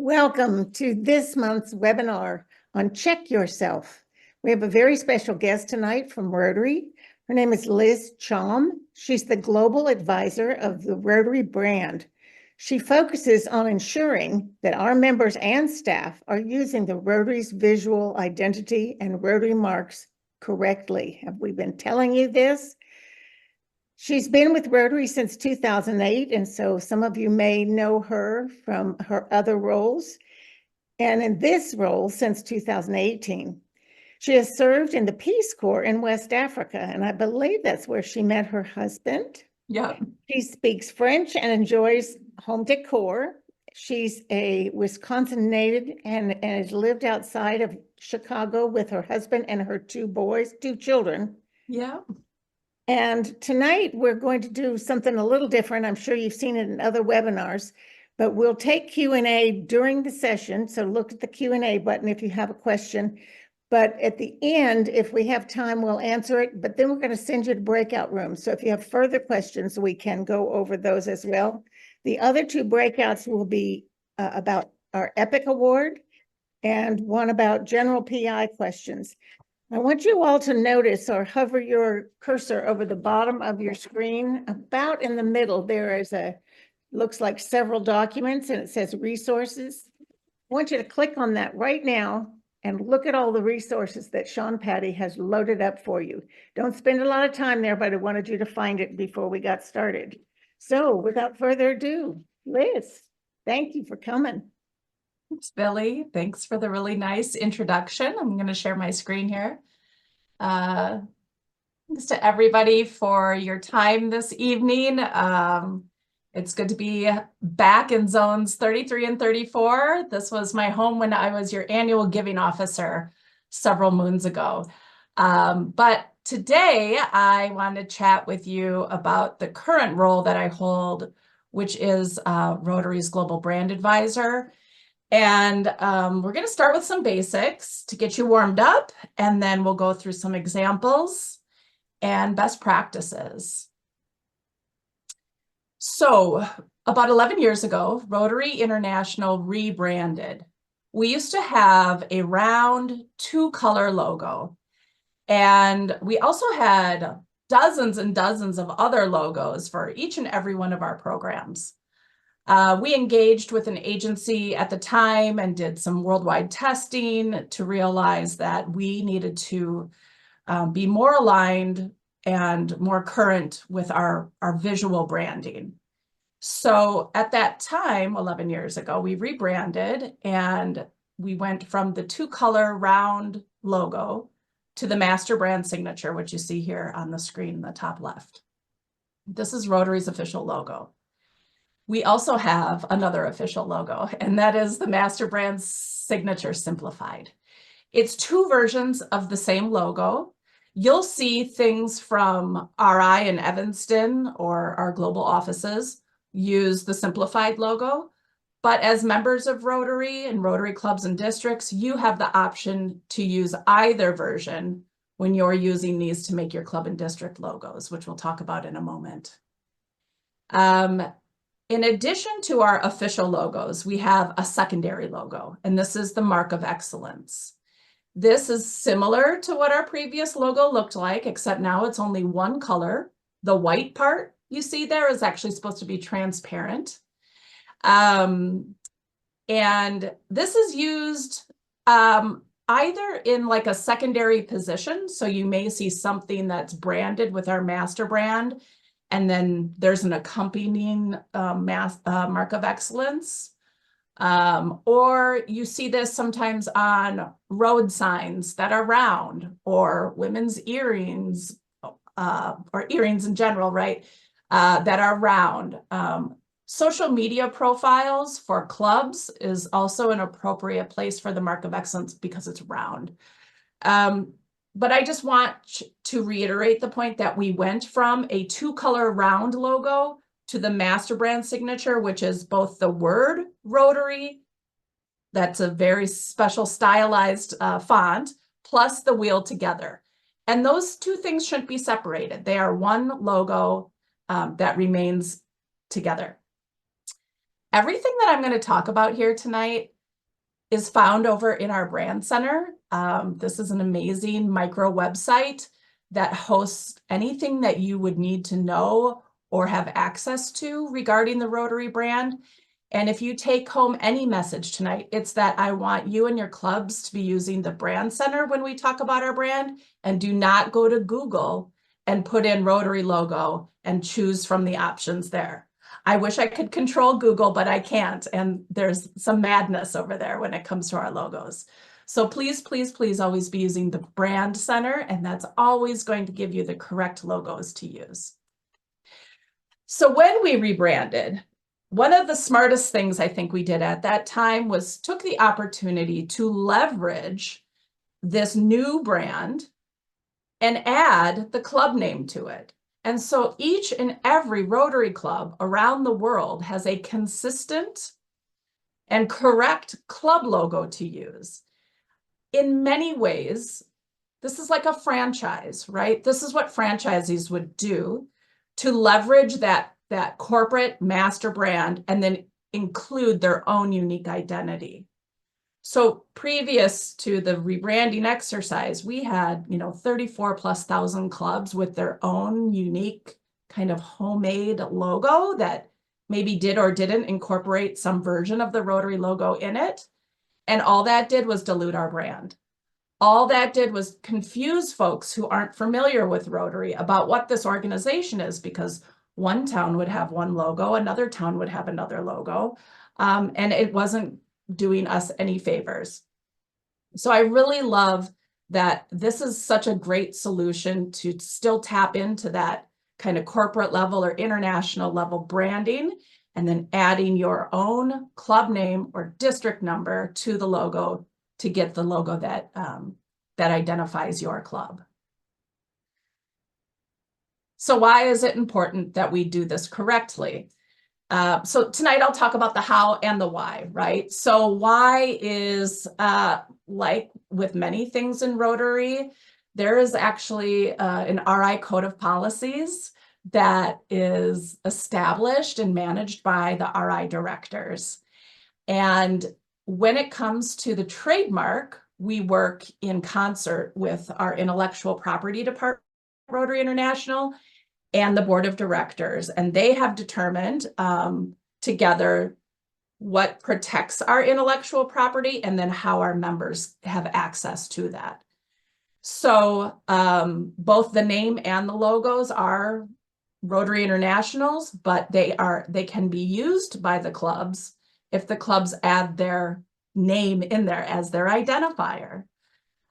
Welcome to this month's webinar on Check Yourself. We have a very special guest tonight from Rotary. Her name is Liz Chom. She's the global advisor of the Rotary brand. She focuses on ensuring that our members and staff are using the Rotary's visual identity and Rotary marks correctly. Have we been telling you this? She's been with Rotary since 2008, and so some of you may know her from her other roles. And in this role since 2018, she has served in the Peace Corps in West Africa, and I believe that's where she met her husband. Yeah. She speaks French and enjoys home decor. She's a Wisconsin native and has lived outside of Chicago with her husband and her two children. Yeah. And tonight we're going to do something a little different. I'm sure you've seen it in other webinars, but we'll take Q&A during the session. So look at the Q&A button if you have a question. But at the end, if we have time, we'll answer it. But then we're going to send you to breakout rooms. So if you have further questions, we can go over those as well. The other two breakouts will be about our EPIC Award and one about general PI questions. I want you all to notice or hover your cursor over the bottom of your screen. About in the middle, there is looks like several documents and it says resources. I want you to click on that right now and look at all the resources that Sean Patty has loaded up for you. Don't spend a lot of time there, but I wanted you to find it before we got started. So without further ado, Liz, thank you for coming. Thanks, Billy. Thanks for the really nice introduction. I'm going to share my screen here. Thanks to everybody for your time this evening. It's good to be back in zones 33 and 34. This was my home when I was your annual giving officer several moons ago. But today I want to chat with you about the current role that I hold, which is Rotary's Global Brand Advisor. And we're going to start with some basics to get you warmed up, and then we'll go through some examples and best practices. So about 11 years ago, Rotary International rebranded. We used to have a round 2-color logo, and we also had dozens and dozens of other logos for each and every one of our programs. We engaged with an agency at the time and did some worldwide testing to realize that we needed to be more aligned and more current with our visual branding. So at that time, 11 years ago, we rebranded and we went from the 2-color round logo to the master brand signature, which you see here on the screen in the top left. This is Rotary's official logo. We also have another official logo, and that is the Master Brand Signature Simplified. It's 2 versions of the same logo. You'll see things from RI in Evanston or our global offices use the simplified logo, but as members of Rotary and Rotary clubs and districts, you have the option to use either version when you're using these to make your club and district logos, which we'll talk about in a moment. In addition to our official logos, we have a secondary logo, and this is the Mark of Excellence. This is similar to what our previous logo looked like, except now it's only 1 color. The white part you see there is actually supposed to be transparent. And this is used either in like a secondary position, so you may see something that's branded with our master brand, and then there's an accompanying Mark of Excellence. Or you see this sometimes on road signs that are round, or women's earrings, or earrings in general, right, that are round. Social media profiles for clubs is also an appropriate place for the Mark of Excellence because it's round. But I just want to reiterate the point that we went from a 2-color round logo to the master brand signature, which is both the word Rotary, that's a very special stylized font, plus the wheel together. And those 2 things shouldn't be separated. They are one logo that remains together. Everything that I'm going to talk about here tonight is found over in our brand center. This is an amazing micro website that hosts anything that you would need to know or have access to regarding the Rotary brand. And if you take home any message tonight, it's that I want you and your clubs to be using the brand center when we talk about our brand, and do not go to Google and put in Rotary logo and choose from the options there. I wish I could control Google, but I can't. And there's some madness over there when it comes to our logos. So please, please, please always be using the brand center, and that's always going to give you the correct logos to use. So when we rebranded, one of the smartest things I think we did at that time was took the opportunity to leverage this new brand and add the club name to it. And so each and every Rotary club around the world has a consistent and correct club logo to use. In many ways, this is like a franchise, right? This is what franchisees would do to leverage that corporate master brand and then include their own unique identity. So previous to the rebranding exercise, we had, 34,000+ clubs with their own unique kind of homemade logo that maybe did or didn't incorporate some version of the Rotary logo in it. And all that did was dilute our brand. All that did was confuse folks who aren't familiar with Rotary about what this organization is, because one town would have one logo, another town would have another logo, and it wasn't doing us any favors. So I really love that this is such a great solution to still tap into that kind of corporate level or international level branding, and then adding your own club name or district number to the logo to get the logo that identifies your club. So why is it important that we do this correctly? So tonight I'll talk about the how and the why, right? So why is, like with many things in Rotary, there is actually an RI code of policies that is established and managed by the RI directors. And when it comes to the trademark, we work in concert with our intellectual property department, Rotary International, and the board of directors, and they have determined together what protects our intellectual property and then how our members have access to that. So both the name and the logos are Rotary International's, but they can be used by the clubs if the clubs add their name in there as their identifier.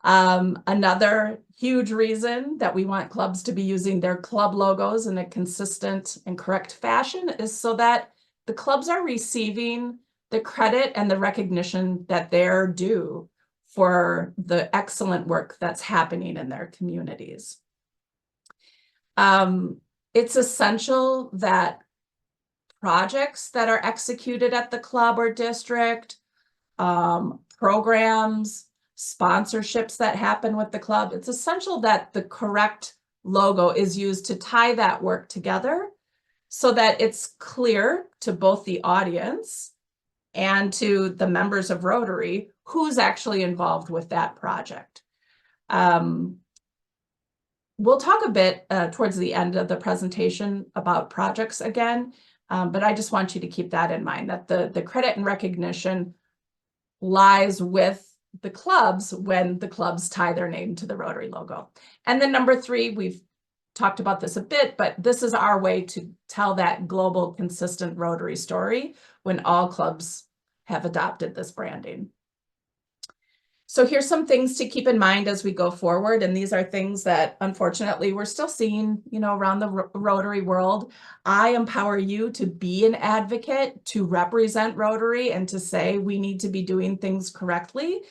Another huge reason that we want clubs to be using their club logos in a consistent and correct fashion is so that the clubs are receiving the credit and the recognition that they're due for the excellent work that's happening in their communities. It's essential that projects that are executed at the club or district, programs, sponsorships that happen with the club, it's essential that the correct logo is used to tie that work together so that it's clear to both the audience and to the members of Rotary who's actually involved with that project. We'll talk a bit towards the end of the presentation about projects again, but I just want you to keep that in mind, that the credit and recognition lies with the clubs when the clubs tie their name to the Rotary logo. And then number 3, we've talked about this a bit, but this is our way to tell that global consistent Rotary story when all clubs have adopted this branding. So here's some things to keep in mind as we go forward. And these are things that unfortunately we're still seeing, around the Rotary world. I empower you to be an advocate, to represent Rotary, and to say we need to be doing things correctly.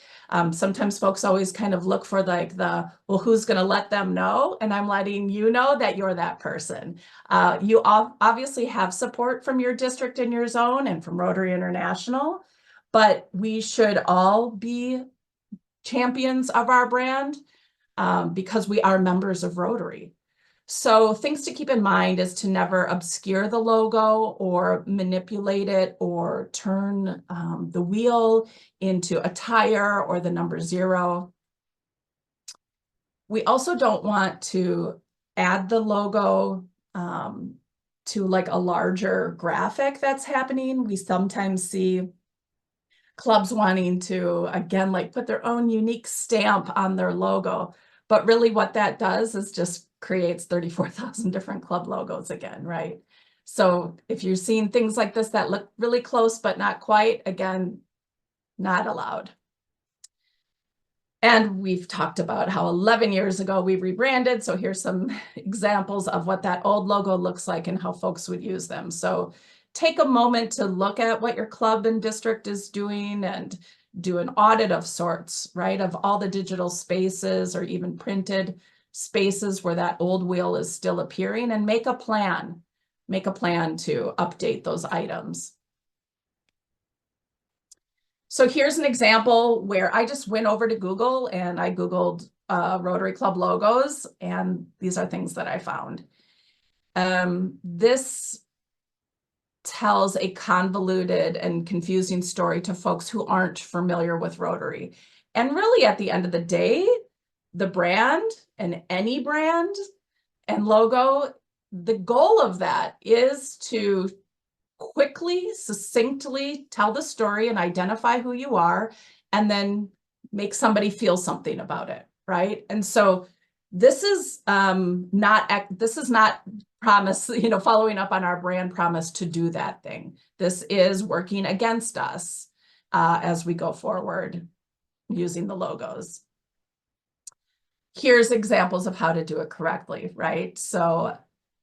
Sometimes folks always kind of look for well, who's going to let them know? And I'm letting you know that you're that person. You obviously have support from your district and your zone and from Rotary International, but we should all be champions of our brand because we are members of Rotary. So things to keep in mind is to never obscure the logo or manipulate it or turn the wheel into a tire or the number 0. We also don't want to add the logo to like a larger graphic that's happening. We sometimes see clubs wanting to, again, like put their own unique stamp on their logo. But really what that does is just creates 34,000 different club logos again, right? So if you're seeing things like this that look really close but not quite, again, not allowed. And we've talked about how 11 years ago we rebranded. So here's some examples of what that old logo looks like and how folks would use them. So take a moment to look at what your club and district is doing and do an audit of sorts, right? Of all the digital spaces or even printed spaces where that old wheel is still appearing, and make a plan. Make a plan to update those items. So here's an example where I just went over to Google and I Googled Rotary Club logos, and these are things that I found. This tells a convoluted and confusing story to folks who aren't familiar with Rotary. And really, at the end of the day, the brand and any brand and logo, the goal of that is to quickly, succinctly tell the story and identify who you are, and then make somebody feel something about it, right? And so this is not promise, following up on our brand promise to do that thing. This is working against us as we go forward using the logos. Here's examples of how to do it correctly, right? So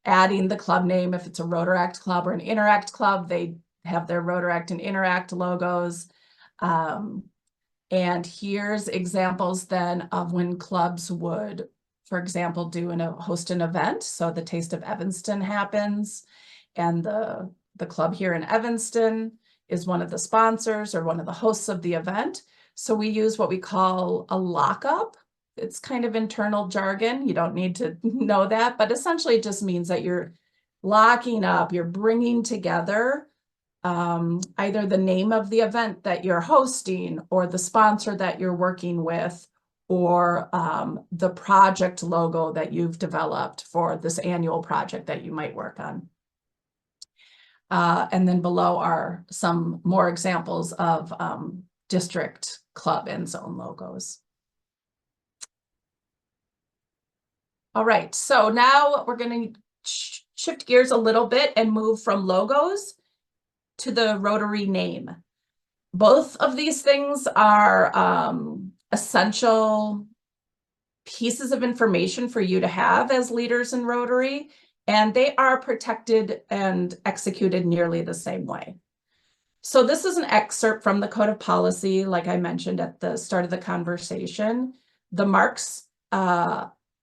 adding the club name, if it's a Rotaract club or an Interact club, they have their Rotaract and Interact logos. And here's examples then of when clubs would, for example, host an event. So the Taste of Evanston happens, and the club here in Evanston is one of the sponsors or one of the hosts of the event. So we use what we call a lockup. It's kind of internal jargon. You don't need to know that, but essentially it just means that you're locking up, you're bringing together either the name of the event that you're hosting or the sponsor that you're working with, or the project logo that you've developed for this annual project that you might work on. And then below are some more examples of district, club, and zone logos. All right, so now we're going to shift gears a little bit and move from logos to the Rotary name. Both of these things are essential pieces of information for you to have as leaders in Rotary, and they are protected and executed nearly the same way. So this is an excerpt from the Code of Policy, like I mentioned at the start of the conversation. The marks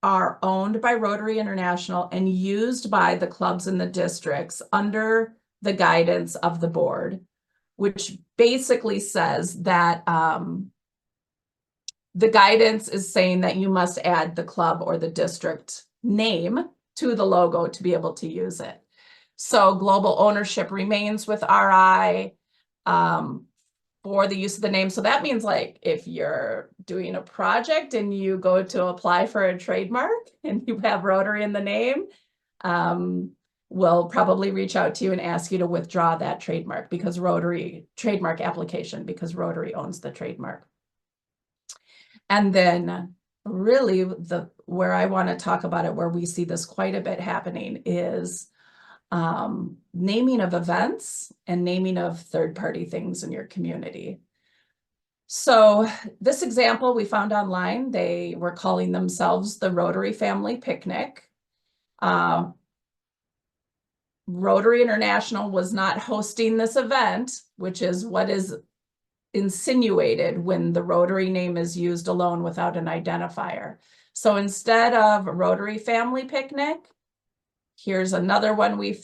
are owned by Rotary International and used by the clubs and the districts under the guidance of the board, which basically says that the guidance is saying that you must add the club or the district name to the logo to be able to use it. So global ownership remains with RI for the use of the name. So that means, like, if you're doing a project and you go to apply for a trademark and you have Rotary in the name, we'll probably reach out to you and ask you to withdraw that trademark because Rotary because Rotary owns the trademark. And then really where I want to talk about it, where we see this quite a bit happening, is naming of events and naming of third-party things in your community. So this example we found online, they were calling themselves the Rotary Family Picnic. Rotary International was not hosting this event, which is what is insinuated when the Rotary name is used alone without an identifier. So instead of Rotary Family Picnic, here's another one we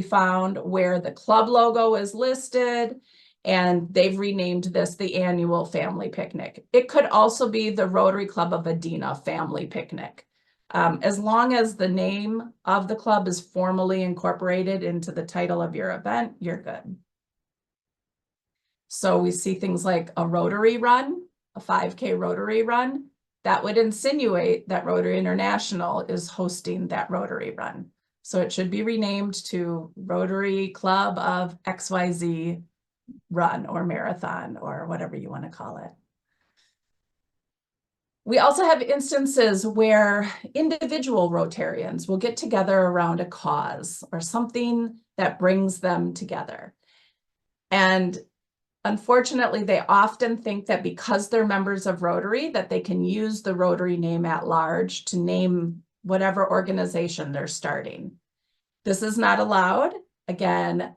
found where the club logo is listed, and they've renamed this the Annual Family Picnic. It could also be the Rotary Club of Adena Family Picnic. As long as the name of the club is formally incorporated into the title of your event, you're good. So we see things like a Rotary run, a 5K Rotary run, that would insinuate that Rotary International is hosting that Rotary run. So it should be renamed to Rotary Club of XYZ run or marathon or whatever you want to call it. We also have instances where individual Rotarians will get together around a cause or something that brings them together. And unfortunately, they often think that because they're members of Rotary, that they can use the Rotary name at large to name whatever organization they're starting. This is not allowed. Again,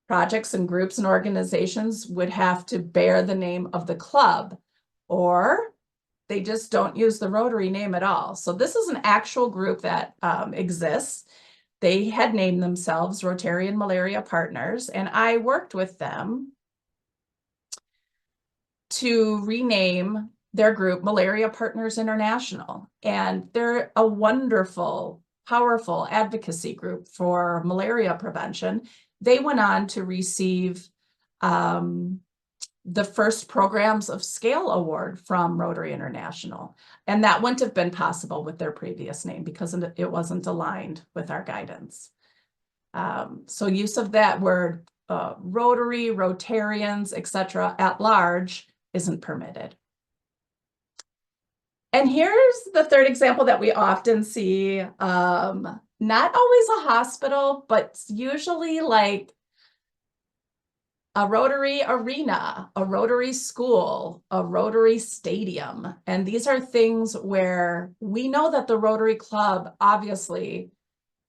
projects and groups and organizations would have to bear the name of the club, or they just don't use the Rotary name at all. So this is an actual group that exists. They had named themselves Rotarian Malaria Partners, and I worked with them to rename their group Malaria Partners International. And they're a wonderful, powerful advocacy group for malaria prevention. They went on to receive the first Programs of Scale Award from Rotary International. And that wouldn't have been possible with their previous name because it wasn't aligned with our guidance. So use of that word, Rotary, Rotarians, etc., at large isn't permitted. And here's the third example that we often see, not always a hospital, but usually like a Rotary arena, a Rotary school, a Rotary stadium. And these are things where we know that the Rotary Club obviously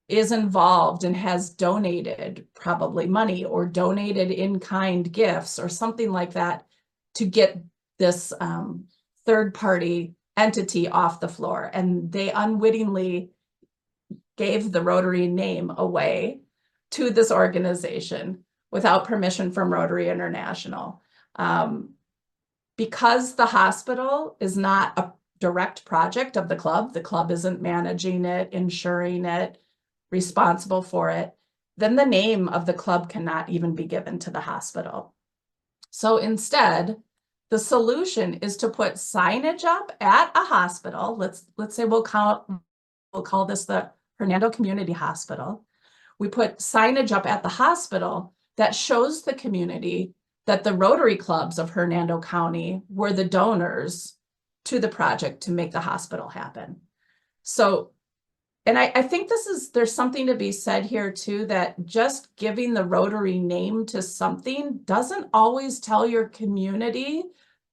is involved and has donated probably money or donated in-kind gifts or something like that to get this third-party entity off the floor. And they unwittingly gave the Rotary name away to this organization without permission from Rotary International. Because the hospital is not a direct project of the club isn't managing it, insuring it, responsible for it, then the name of the club cannot even be given to the hospital. So instead, the solution is to put signage up at a hospital. Let's say we'll call this the Hernando Community Hospital. We put signage up at the hospital that shows the community that the Rotary clubs of Hernando County were the donors to the project to make the hospital happen. So, and I think there's something to be said here too, that just giving the Rotary name to something doesn't always tell your community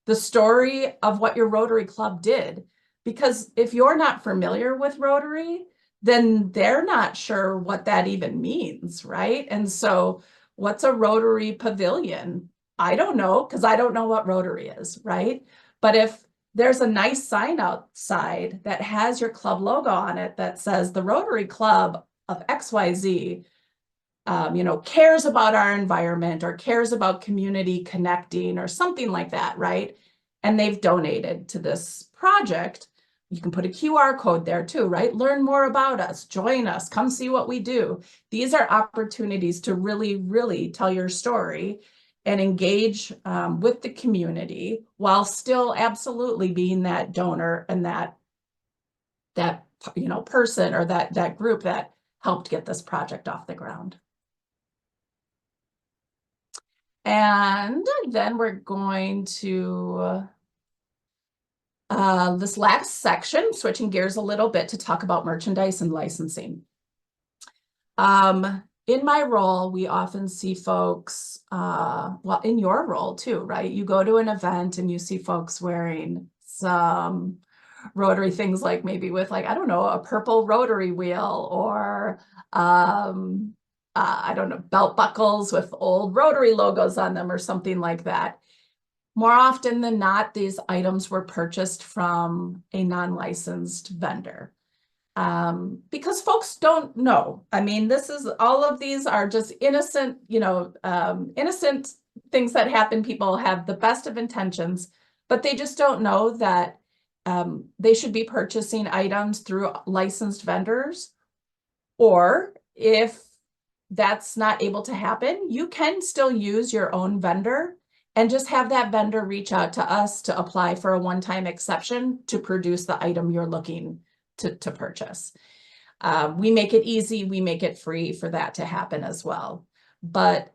the story of what your Rotary club did. Because if you're not familiar with Rotary, then they're not sure what that even means, right? And so what's a Rotary pavilion? I don't know, because I don't know what Rotary is, right? But if there's a nice sign outside that has your club logo on it that says the Rotary Club of XYZ, cares about our environment or cares about community connecting or something like that, right? And they've donated to this project. You can put a QR code there too, right? Learn more about us, join us, come see what we do. These are opportunities to really, really tell your story and engage with the community while still absolutely being that donor and that person or that group that helped get this project off the ground. And then we're going to this last section, switching gears a little bit to talk about merchandise and licensing. In my role, we often see folks, well, in your role too, right? You go to an event and you see folks wearing some Rotary things, like maybe with I don't know, a purple Rotary wheel or I don't know, belt buckles with old Rotary logos on them or something like that. More often than not, these items were purchased from a non-licensed vendor. Because folks don't know. I mean, all of these are just innocent, innocent things that happen. People have the best of intentions, but they just don't know that they should be purchasing items through licensed vendors. Or if that's not able to happen, you can still use your own vendor and just have that vendor reach out to us to apply for a one-time exception to produce the item you're looking to purchase. We make it easy, we make it free for that to happen as well. But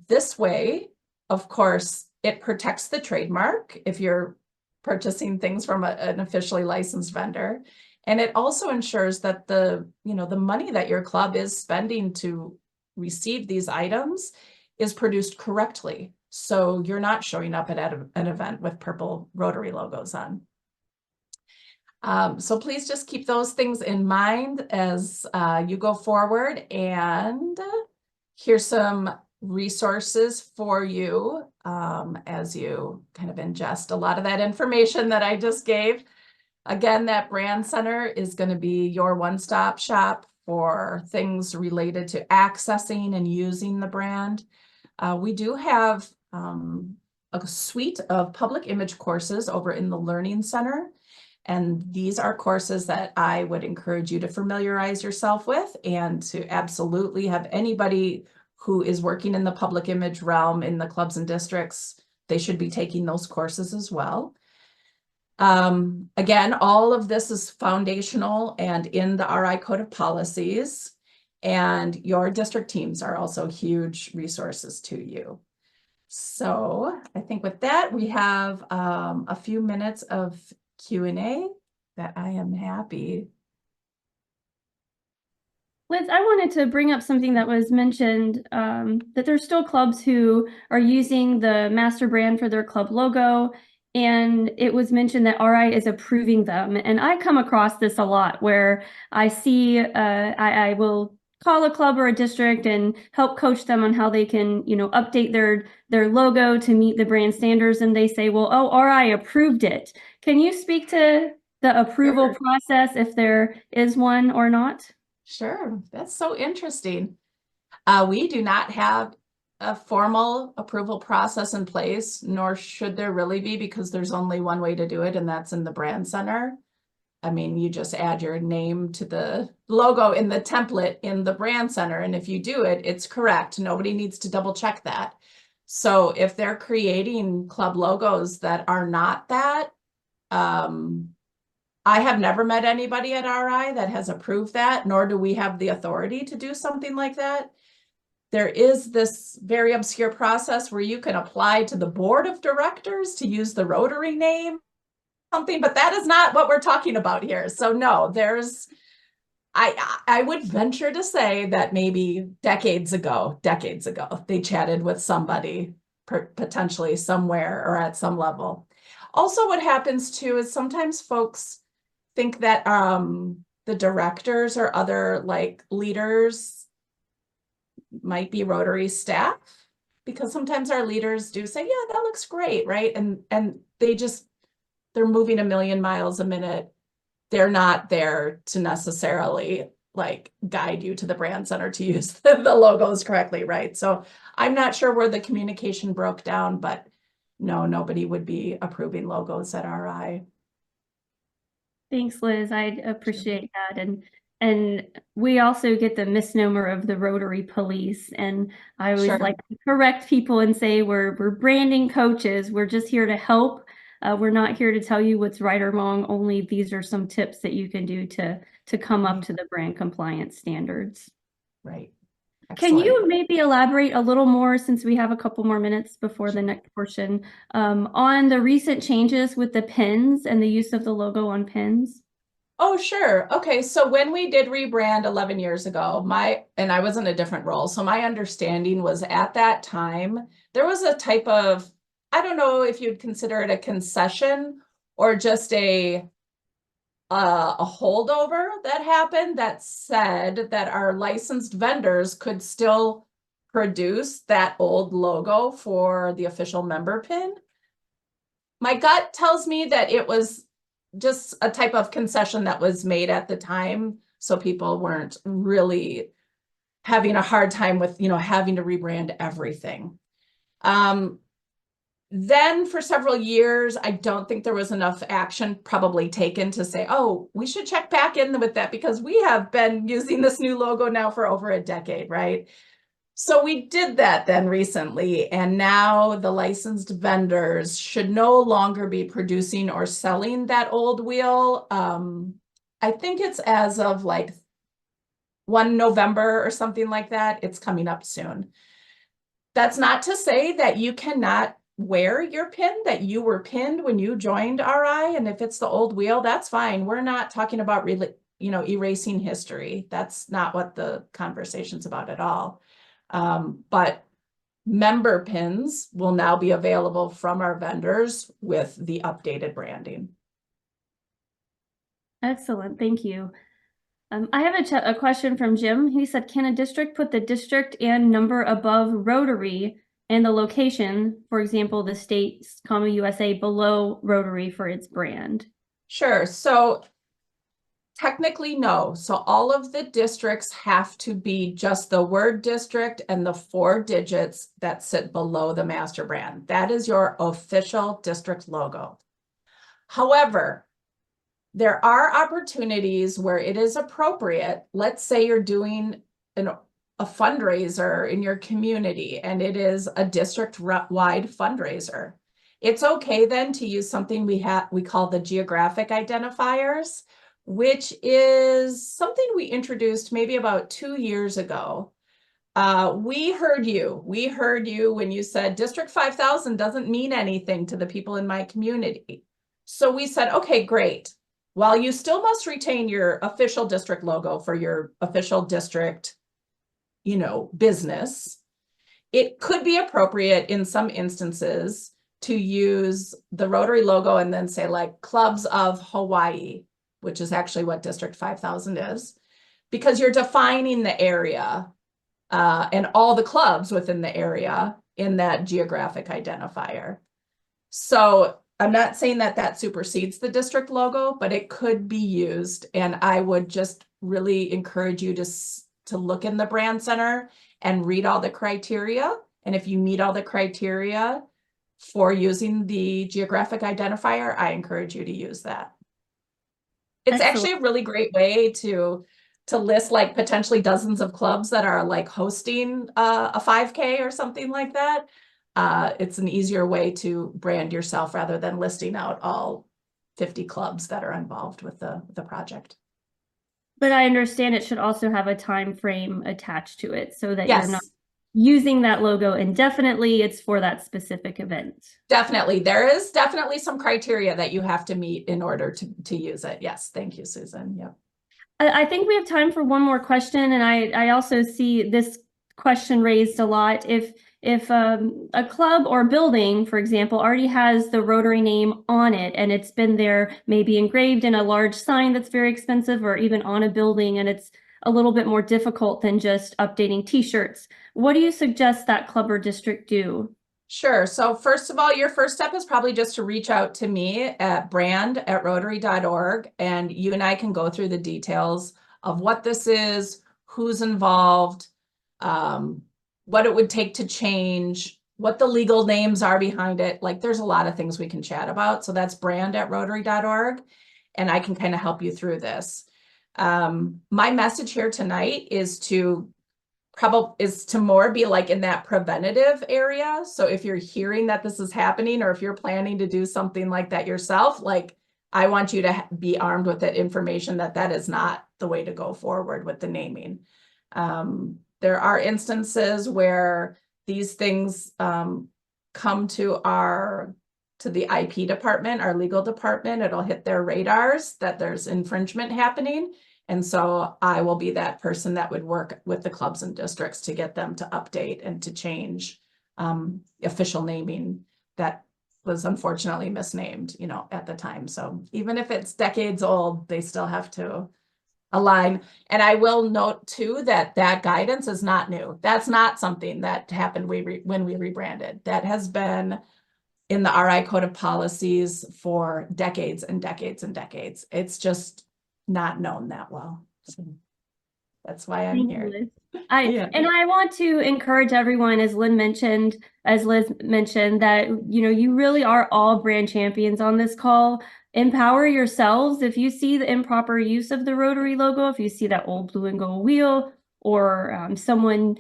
this way, of course, it protects the trademark if you're purchasing things from an officially licensed vendor. And it also ensures that the money that your club is spending to receive these items is produced correctly. So you're not showing up at an event with purple Rotary logos on. So please just keep those things in mind as you go forward. And here's some resources for you as you kind of ingest a lot of that information that I just gave. Again, that brand center is going to be your one-stop shop for things related to accessing and using the brand. We do have a suite of public image courses over in the Learning Center. And these are courses that I would encourage you to familiarize yourself with and to absolutely have anybody who is working in the public image realm in the clubs and districts, they should be taking those courses as well. Again, all of this is foundational and in the RI Code of Policies, and your district teams are also huge resources to you. So I think with that, we have a few minutes of Q&A that I am happy. Liz, I wanted to bring up something that was mentioned, that there's still clubs who are using the master brand for their club logo. And it was mentioned that RI is approving them. And I come across this a lot where I see, I will call a club or a district and help coach them on how they can, update their logo to meet the brand standards. And they say, well, oh, RI approved it. Can you speak to the approval process, if there is one or not? Sure, that's so interesting. We do not have a formal approval process in place, nor should there really be, because there's only one way to do it, and that's in the brand center. I mean, you just add your name to the logo in the template in the brand center, and if you do it, it's correct. Nobody needs to double check that. So if they're creating club logos that are not that, I have never met anybody at RI that has approved that, nor do we have the authority to do something like that. There is this very obscure process where you can apply to the board of directors to use the Rotary name, something, but that is not what we're talking about here. So no, I would venture to say that maybe decades ago, they chatted with somebody potentially somewhere or at some level. Also, what happens too is sometimes folks think that the directors or other leaders might be Rotary staff, because sometimes our leaders do say, yeah, that looks great, right? And they're moving a million miles a minute. They're not there to necessarily guide you to the brand center to use the logos correctly, right? So I'm not sure where the communication broke down, but no, nobody would be approving logos at RI. Thanks, Liz. I appreciate that. And we also get the misnomer of the Rotary police. And I always like to correct people and say we're branding coaches. We're just here to help. We're not here to tell you what's right or wrong. Only these are some tips that you can do to come up to the brand compliance standards. Right. Can you maybe elaborate a little more, since we have a couple more minutes before the next portion, on the recent changes with the pins and the use of the logo on pins? Oh, sure. Okay. So when we did rebrand 11 years ago, and I was in a different role. So my understanding was at that time, there was a type of, I don't know if you'd consider it a concession or just a holdover that happened that said that our licensed vendors could still produce that old logo for the official member pin. My gut tells me that it was just a type of concession that was made at the time, so people weren't really having a hard time with having to rebrand everything. Then for several years, I don't think there was enough action probably taken to say, oh, we should check back in with that because we have been using this new logo now for over a decade, right? So we did that then recently, and now the licensed vendors should no longer be producing or selling that old wheel. I think it's as of like 1 November or something like that. It's coming up soon. That's not to say that you cannot wear your pin, that you were pinned when you joined RI, and if it's the old wheel, that's fine. We're not talking about really, erasing history. That's not what the conversation's about at all. But member pins will now be available from our vendors with the updated branding. Excellent, thank you. I have a question from Jim. He said, can a district put the district and number above Rotary and the location, for example, the state, USA, below Rotary for its brand? Sure. So technically, no. So all of the districts have to be just the word district and the 4 digits that sit below the master brand. That is your official district logo. However, there are opportunities where it is appropriate. Let's say you're doing a fundraiser in your community and it is a district-wide fundraiser. It's okay then to use something we call the geographic identifiers, which is something we introduced maybe about 2 years ago. We heard you when you said District 5000 doesn't mean anything to the people in my community. So we said, okay, great. While you still must retain your official district logo for your official district, business, it could be appropriate in some instances to use the Rotary logo and then say like Clubs of Hawaii, which is actually what District 5000 is, because you're defining the area and all the clubs within the area in that geographic identifier. So I'm not saying that that supersedes the district logo, but it could be used. And I would just really encourage you to look in the brand center and read all the criteria. And if you meet all the criteria for using the geographic identifier, I encourage you to use that. It's Excellent. actually a really great way to list like potentially dozens of clubs that are like hosting a 5K or something like that. It's an easier way to brand yourself rather than listing out all 50 clubs that are involved with the project. But I understand it should also have a time frame attached to it so that Yes. you're not using that logo indefinitely. It's for that specific event. Definitely. There is definitely some criteria that you have to meet in order to use it. Yes. Thank you, Susan. Yep. I think we have time for one more question. And I also see this question raised a lot. If a club or building, for example, already has the Rotary name on it and it's been there maybe engraved in a large sign that's very expensive or even on a building, and it's a little bit more difficult than just updating t-shirts, what do you suggest that club or district do? Sure. So first of all, your first step is probably just to reach out to me at brand@rotary.org, and you and I can go through the details of what this is, who's involved, what it would take to change, what the legal names are behind it. Like there's a lot of things we can chat about. So that's brand@rotary.org, and I can kind of help you through this. My message here tonight is to more be like in that preventative area. So if you're hearing that this is happening, or if you're planning to do something like that yourself, like I want you to be armed with that information that is not the way to go forward with the naming. There are instances where these things come to the IP department, our legal department. It'll hit their radars that there's infringement happening. And so I will be that person that would work with the clubs and districts to get them to update and to change official naming that was unfortunately misnamed, at the time. So even if it's decades old, they still have to align. And I will note too that guidance is not new. That's not something that happened when we rebranded. That has been in the RI Code of Policies for decades and decades and decades. It's just not known that well. So. That's why I'm Thank you, here. Liz. Yeah. And I want to encourage everyone, as Liz mentioned, that you really are all brand champions on this call. Empower yourselves. If you see the improper use of the Rotary logo, if you see that old blue and gold wheel, or someone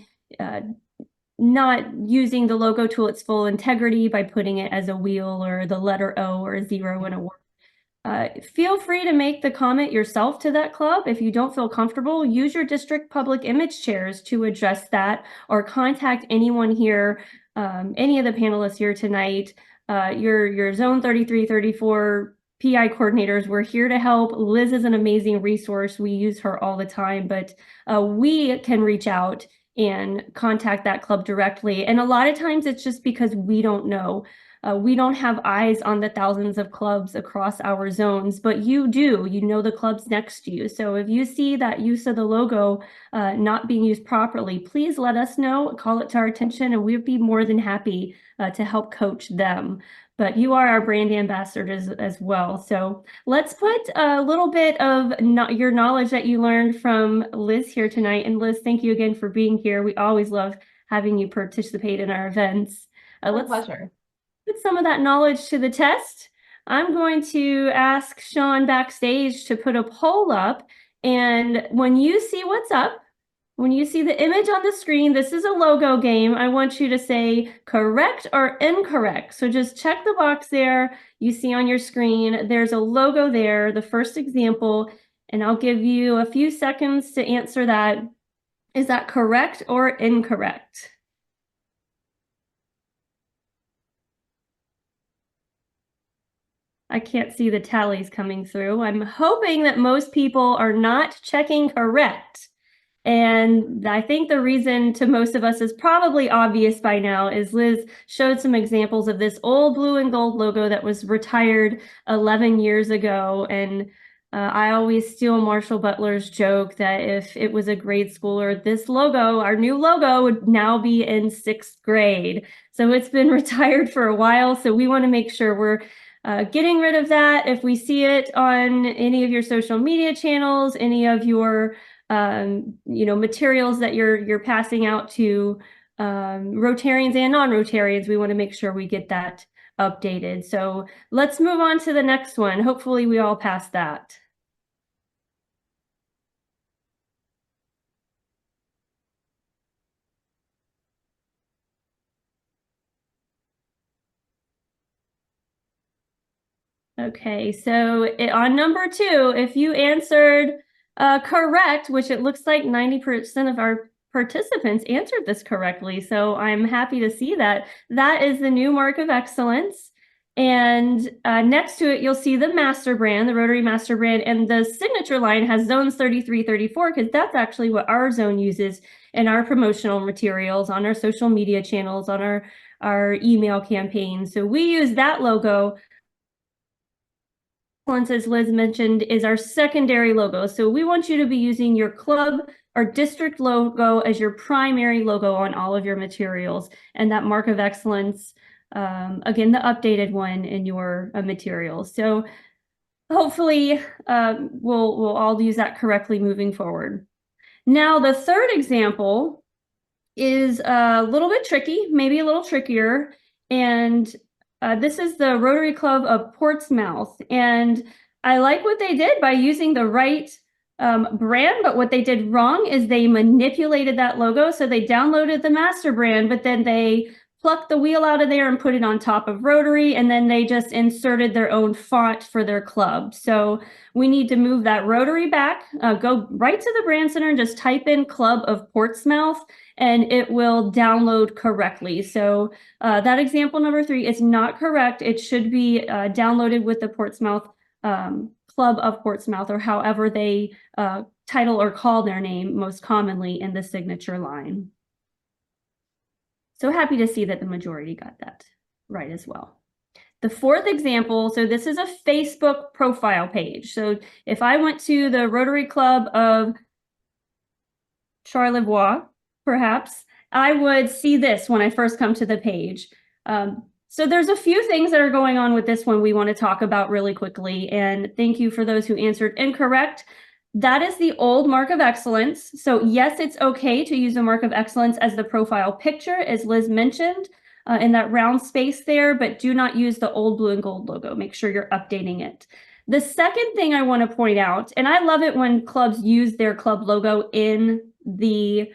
not using the logo to its full integrity by putting it as a wheel or the letter O or a zero in a word, feel free to make the comment yourself to that club. If you don't feel comfortable, use your district public image chairs to address that, or contact anyone here, any of the panelists here tonight, your Zone 33, 34 PI coordinators. We're here to help. Liz is an amazing resource. We use her all the time, but we can reach out and contact that club directly. And a lot of times it's just because we don't know. We don't have eyes on the thousands of clubs across our zones, but you do. You know the clubs next to you. So if you see that use of the logo not being used properly, please let us know, call it to our attention, and we'd be more than happy to help coach them. But you are our brand ambassadors as well. So let's put a little bit of your knowledge that you learned from Liz here tonight. And Liz, thank you again for being here. We always love having you participate in our events. My pleasure. Put some of that knowledge to the test. I'm going to ask Sean backstage to put a poll up. And when you see what's up, when you see the image on the screen, this is a logo game. I want you to say correct or incorrect. So just check the box there. You see on your screen, there's a logo there, the first example, and I'll give you a few seconds to answer that. Is that correct or incorrect? I can't see the tallies coming through. I'm hoping that most people are not checking correct. And I think the reason to most of us is probably obvious by now, is Liz showed some examples of this old blue and gold logo that was retired 11 years ago. And I always steal Marshall Butler's joke that if it was a grade schooler, this logo, our new logo, would now be in 6th grade. So it's been retired for a while. So we want to make sure we're getting rid of that. If we see it on any of your social media channels, any of your materials that you're passing out to Rotarians and non-Rotarians, we want to make sure we get that updated. So let's move on to the next one. Hopefully we all pass that. Okay, so on number 2, if you answered correct, which it looks like 90% of our participants answered this correctly, so I'm happy to see that. That is the new mark of excellence. And next to it, you'll see the master brand, the Rotary master brand, and the signature line has zones 33, 34, because that's actually what our zone uses in our promotional materials, on our social media channels, on our email campaigns. So we use that logo. As Liz mentioned, is our secondary logo. So we want you to be using your club or district logo as your primary logo on all of your materials, and that mark of excellence, again, the updated one in your materials. So hopefully we'll all use that correctly moving forward. Now, the third example is a little bit tricky, maybe a little trickier, and this is the Rotary Club of Portsmouth, and I like what they did by using the right brand, but what they did wrong is they manipulated that logo. So they downloaded the master brand, but then they plucked the wheel out of there and put it on top of Rotary, and then they just inserted their own font for their club. So we need to move that Rotary back, go right to the brand center and just type in Club of Portsmouth, and it will download correctly. So that example number 3 is not correct. It should be downloaded with the Portsmouth Club of Portsmouth, or however they title or call their name most commonly in the signature line. So happy to see that the majority got that right as well. The fourth example, so this is a Facebook profile page. So if I went to the Rotary Club of Charlevoix, perhaps, I would see this when I first come to the page. So there's a few things that are going on with this one we want to talk about really quickly. And thank you for those who answered incorrect. That is the old mark of excellence. So yes, it's okay to use a mark of excellence as the profile picture, as Liz mentioned, in that round space there, but do not use the old blue and gold logo. Make sure you're updating it. The second thing I want to point out, and I love it when clubs use their club logo in the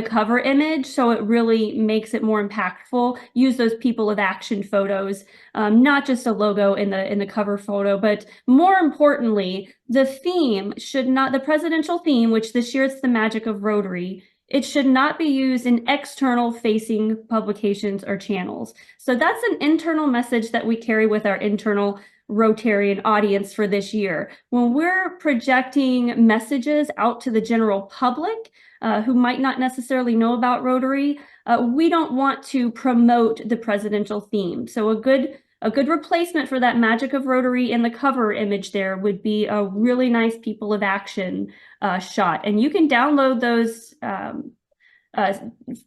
cover image, so it really makes it more impactful. Use those people of action photos, not just a logo in the cover photo, but more importantly, the theme should not, the presidential theme, which this year it's the magic of Rotary, it should not be used in external facing publications or channels. So that's an internal message that we carry with our internal Rotarian audience for this year. When we're projecting messages out to the general public, who might not necessarily know about Rotary, we don't want to promote the presidential theme. So a good replacement for that magic of Rotary in the cover image there would be a really nice people of action shot. And you can download those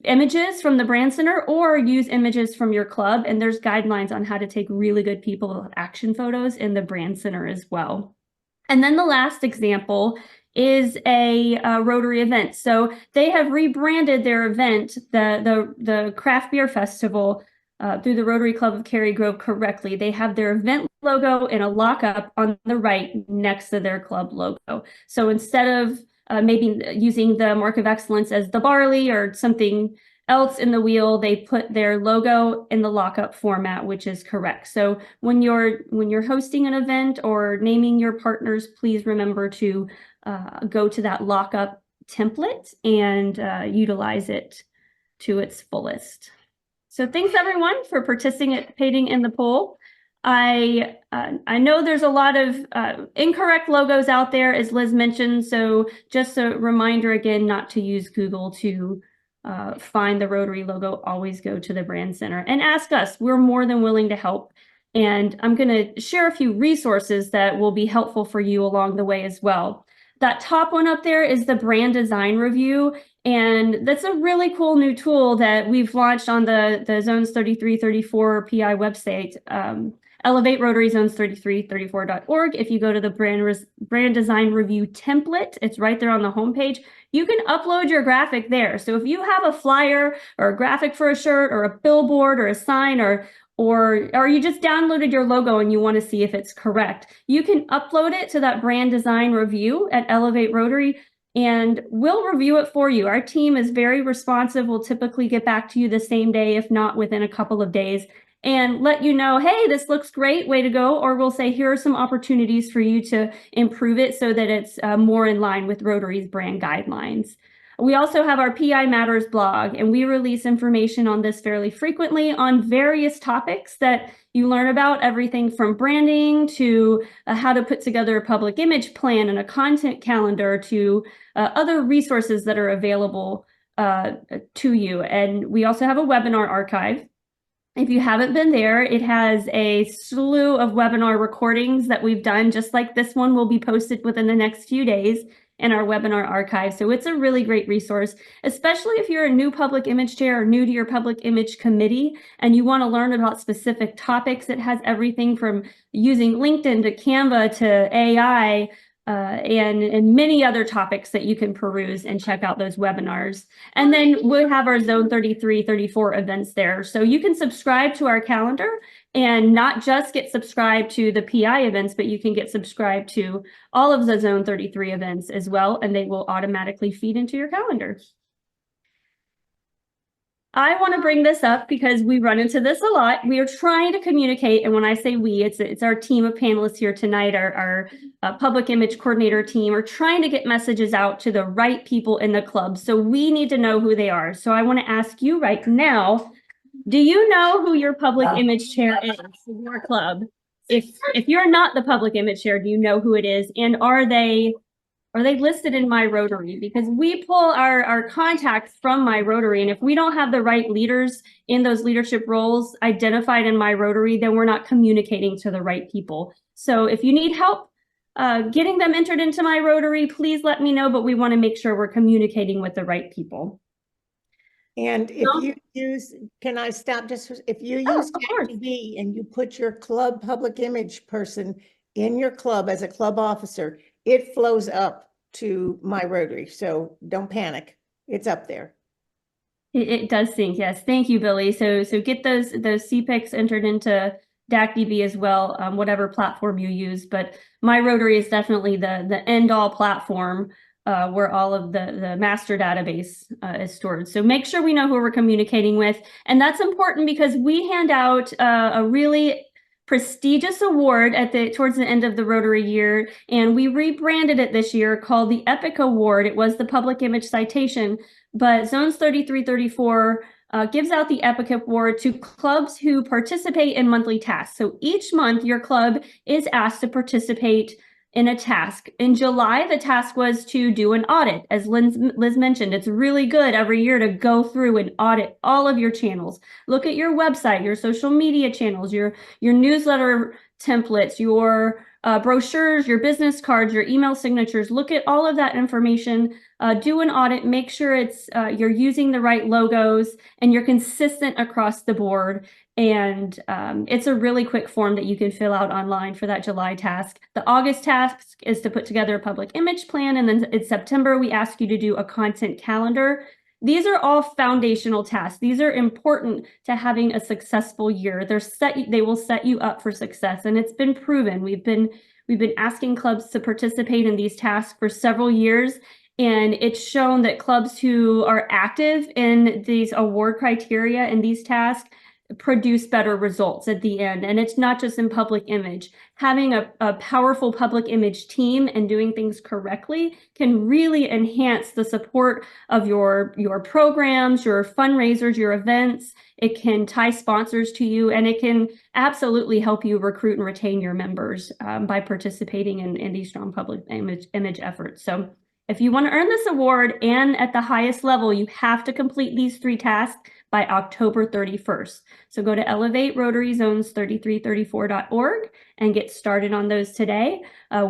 images from the Brand Center or use images from your club. And there's guidelines on how to take really good people of action photos in the Brand Center as well. And then the last example is a Rotary event. So they have rebranded their event, the Craft Beer Festival, through the Rotary Club of Cary Grove correctly. They have their event logo in a lockup on the right next to their club logo. So instead of maybe using the mark of excellence as the barley or something else in the wheel, they put their logo in the lockup format, which is correct. So when you're hosting an event or naming your partners, please remember to go to that lockup template and utilize it to its fullest. So thanks everyone for participating in the poll. I know there's a lot of incorrect logos out there, as Liz mentioned. So just a reminder again, not to use Google to find the Rotary logo. Always go to the Brand Center and ask us. We're more than willing to help. And I'm going to share a few resources that will be helpful for you along the way as well. That top one up there is the Brand Design Review. And that's a really cool new tool that we've launched on the Zones 33, 34 PI website. Elevate Rotary Zones 3334.org. If you go to the brand design review template, it's right there on the homepage. You can upload your graphic there. So if you have a flyer or a graphic for a shirt or a billboard or a sign or you just downloaded your logo and you want to see if it's correct, you can upload it to that brand design review at Elevate Rotary and we'll review it for you. Our team is very responsive. We'll typically get back to you the same day, if not within a couple of days, and let you know, hey, this looks great, way to go. Or we'll say, here are some opportunities for you to improve it so that it's more in line with Rotary's brand guidelines. We also have our PI Matters blog, and we release information on this fairly frequently on various topics that you learn about, everything from branding to how to put together a public image plan and a content calendar to other resources that are available to you. And we also have a webinar archive. If you haven't been there, it has a slew of webinar recordings that we've done, just like this one will be posted within the next few days in our webinar archive. So it's a really great resource, especially if you're a new public image chair or new to your public image committee and you want to learn about specific topics. It has everything from using LinkedIn to Canva to AI, and many other topics that you can peruse and check out those webinars. And then we'll have our Zone 33, 34 events there. So you can subscribe to our calendar and not just get subscribed to the PI events, but you can get subscribed to all of the Zone 33 events as well, and they will automatically feed into your calendar. I want to bring this up because we run into this a lot. We are trying to communicate, and when I say we, it's our team of panelists here tonight, our public image coordinator team are trying to get messages out to the right people in the club. So we need to know who they are. So I want to ask you right now, do you know who your public image chair is in your club? If you're not the public image chair, do you know who it is? And are they listed in My Rotary? Because we pull our contacts from My Rotary, and if we don't have the right leaders in those leadership roles identified in My Rotary, then we're not communicating to the right people. So if you need help getting them entered into My Rotary, please let me know, but we want to make sure we're communicating with the right people. And if you use, can I stop just, if you use ChatGPT and you put your club public image person in your club as a club officer, it flows up to my Rotary, so don't panic. It's up there. It does sync, yes. Thank you, Billy. So get those CPICs entered into DACDB as well, whatever platform you use. But my Rotary is definitely the end-all platform where all of the master database is stored. So make sure we know who we're communicating with. And that's important because we hand out a really prestigious award towards the end of the Rotary year, and we rebranded it this year called the EPIC Award. It was the Public Image Citation, but Zones 3334 gives out the EPIC Award to clubs who participate in monthly tasks. So each month, your club is asked to participate in a task. In July, the task was to do an audit. As Liz mentioned, it's really good every year to go through and audit all of your channels. Look at your website, your social media channels, your newsletter templates, your brochures, your business cards, your email signatures. Look at all of that information. Do an audit, make sure you're using the right logos and you're consistent across the board. And it's a really quick form that you can fill out online for that July task. The August task is to put together a public image plan. And then in September, we ask you to do a content calendar. These are all foundational tasks. These are important to having a successful year. They will set you up for success. And it's been proven. We've been asking clubs to participate in these tasks for several years. And it's shown that clubs who are active in these award criteria and these tasks produce better results at the end. And it's not just in public image. Having a powerful public image team and doing things correctly can really enhance the support of your programs, your fundraisers, your events. It can tie sponsors to you, and it can absolutely help you recruit and retain your members by participating in these strong public image efforts. So if you want to earn this award and at the highest level, you have to complete these 3 tasks by October 31st. So go to elevaterotaryzones3334.org and get started on those today.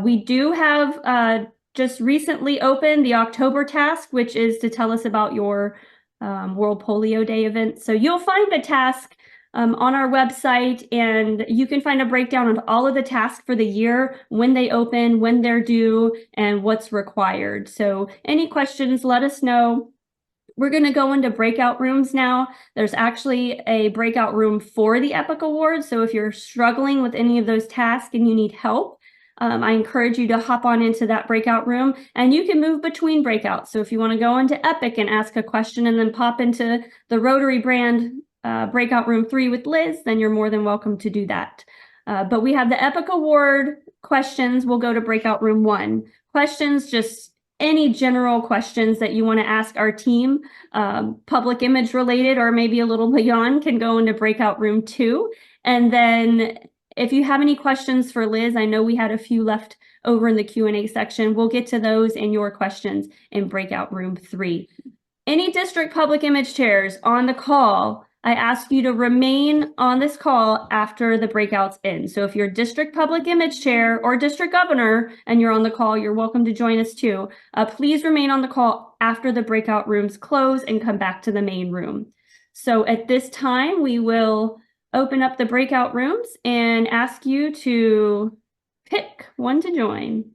We do have just recently opened the October task, which is to tell us about your World Polio Day event. So you'll find the task on our website, and you can find a breakdown of all of the tasks for the year, when they open, when they're due, and what's required. So any questions, let us know. We're going to go into breakout rooms now. There's actually a breakout room for the EPIC Award. So if you're struggling with any of those tasks and you need help, I encourage you to hop on into that breakout room, and you can move between breakouts. So if you want to go into EPIC and ask a question and then pop into the Rotary brand breakout room 3 with Liz, then you're more than welcome to do that. But we have the EPIC Award questions. We'll go to breakout room 1. Questions, just any general questions that you want to ask our team, public image related or maybe a little beyond, can go into breakout room 2. And then if you have any questions for Liz, I know we had a few left over in the Q&A section. We'll get to those and your questions in breakout room 3. Any district public image chairs on the call, I ask you to remain on this call after the breakouts end. So if you're district public image chair or district governor and you're on the call, you're welcome to join us too. Please remain on the call after the breakout rooms close and come back to the main room. So at this time, we will open up the breakout rooms and ask you to pick one to join.